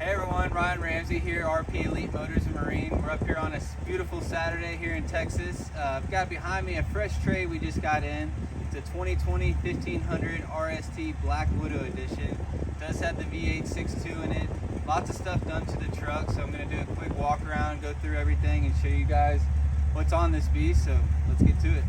Hey everyone, Ryan Ramsey here, RP Elite Motors and Marine. We're up here on a beautiful Saturday here in Texas. I've got behind me a fresh trade we just got in. It's a 2020 1500 RST Black Widow Edition. It does have the V8 6.2 in it. Lots of stuff done to the truck, so I'm going to do a quick walk around, go through everything and show you guys what's on this beast, so let's get to it.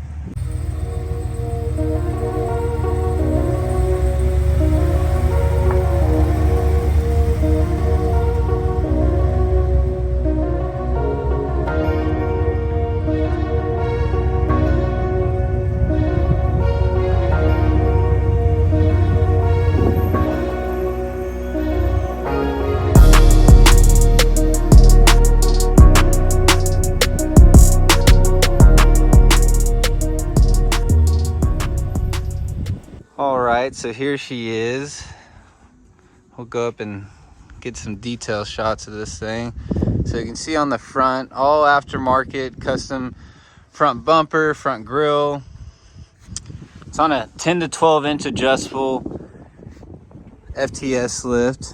So here she is. We'll go up and get some detail shots of this thing. So you can see on the front, all aftermarket, custom front bumper, front grille. It's on a 10 to 12 inch adjustable FTS lift.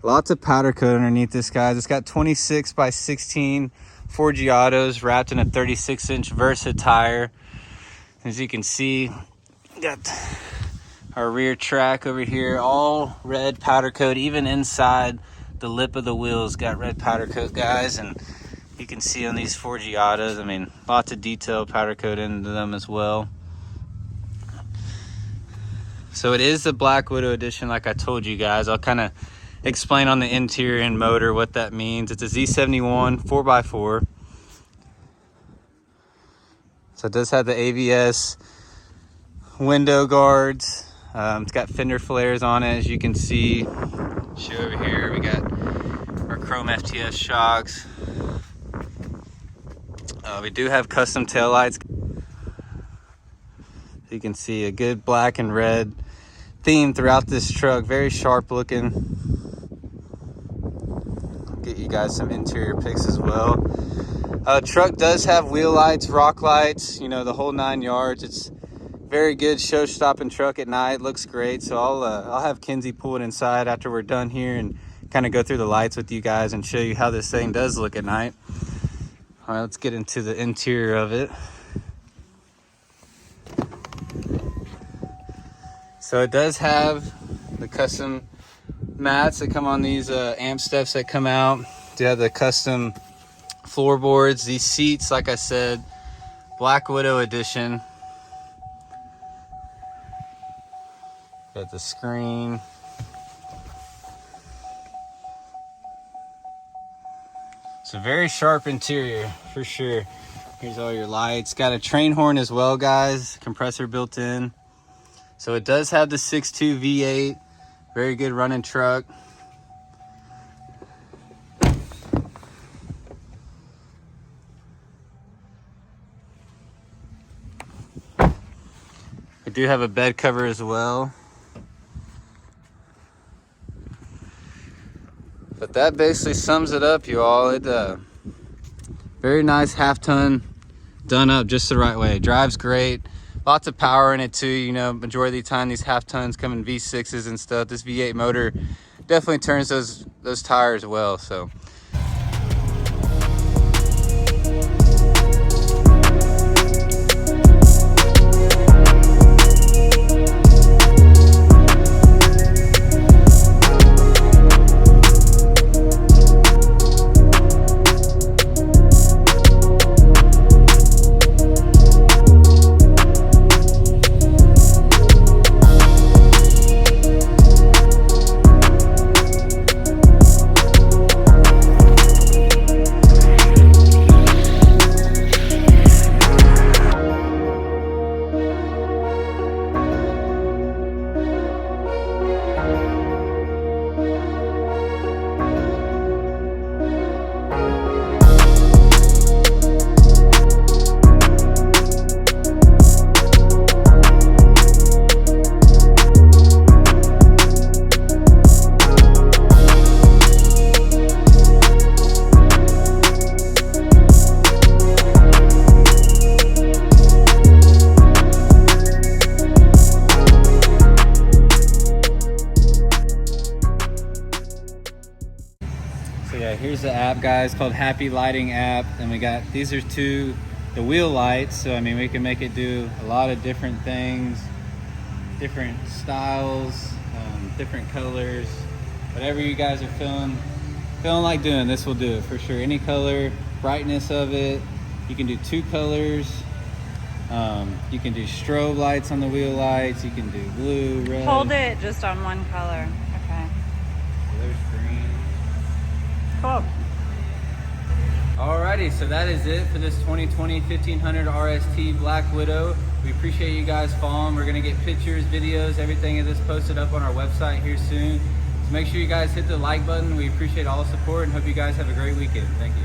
Lots of powder coat underneath this, guys. It's got 26x16 Forgiatos wrapped in a 36 inch Versatyre. As you can see, got our rear track over here, all red powder coat. Even inside the lip of the wheels got red powder coat, guys. And you can see on these Forgiatos, I mean, lots of detail powder coat into them as well. So it is the Black Widow edition, like I told you guys. I'll kind of explain on the interior and motor what that means. It's a Z71 4x4. So it does have the ABS window guards. It's got fender flares on it, as you can see. Show over here, we got our chrome FTS shocks. We do have custom taillights. You can see a good black and red theme throughout this truck. Very sharp looking. I'll get you guys some interior pics as well. Truck does have wheel lights, rock lights, you know, the whole 9 yards. It's very good show stopping truck at night. Looks great. So I'll have Kinsey pull it inside after we're done here and kind of go through the lights with you guys and show you how this thing does look at night. All right, let's get into the interior of it. So it does have the custom mats that come on these amp steps that come out. Do have the custom floorboards. These seats, like I said, Black Widow edition. Got the screen. It's a very sharp interior for sure. Here's all your lights. Got a train horn as well, guys. Compressor built in. So it does have the 6.2 V8. Very good running truck. We do have a bed cover as well. But that basically sums it up, you all. It very nice half-ton, done up just the right way. Drives great. Lots of power in it too. You know, majority of the time these half-tons come in V6s and stuff. This V8 motor definitely turns those tires well. So Yeah, here's the app, guys, called Happy Lighting app. And we got, these are the wheel lights. So, I mean, we can make it do a lot of different things, different styles, different colors. Whatever you guys are feeling like doing, this will do it for sure. Any color, brightness of it. You can do 2 colors. You can do strobe lights on the wheel lights. You can do blue, red. Hold it just on one color. Okay. So there's green. Cool. Alrighty, so that is it for this 2020 1500 RST Black Widow. We appreciate you guys following. We're gonna get pictures, videos, everything of this posted up on our website here soon. So make sure you guys hit the like button. We appreciate all the support and hope you guys have a great weekend. Thank you.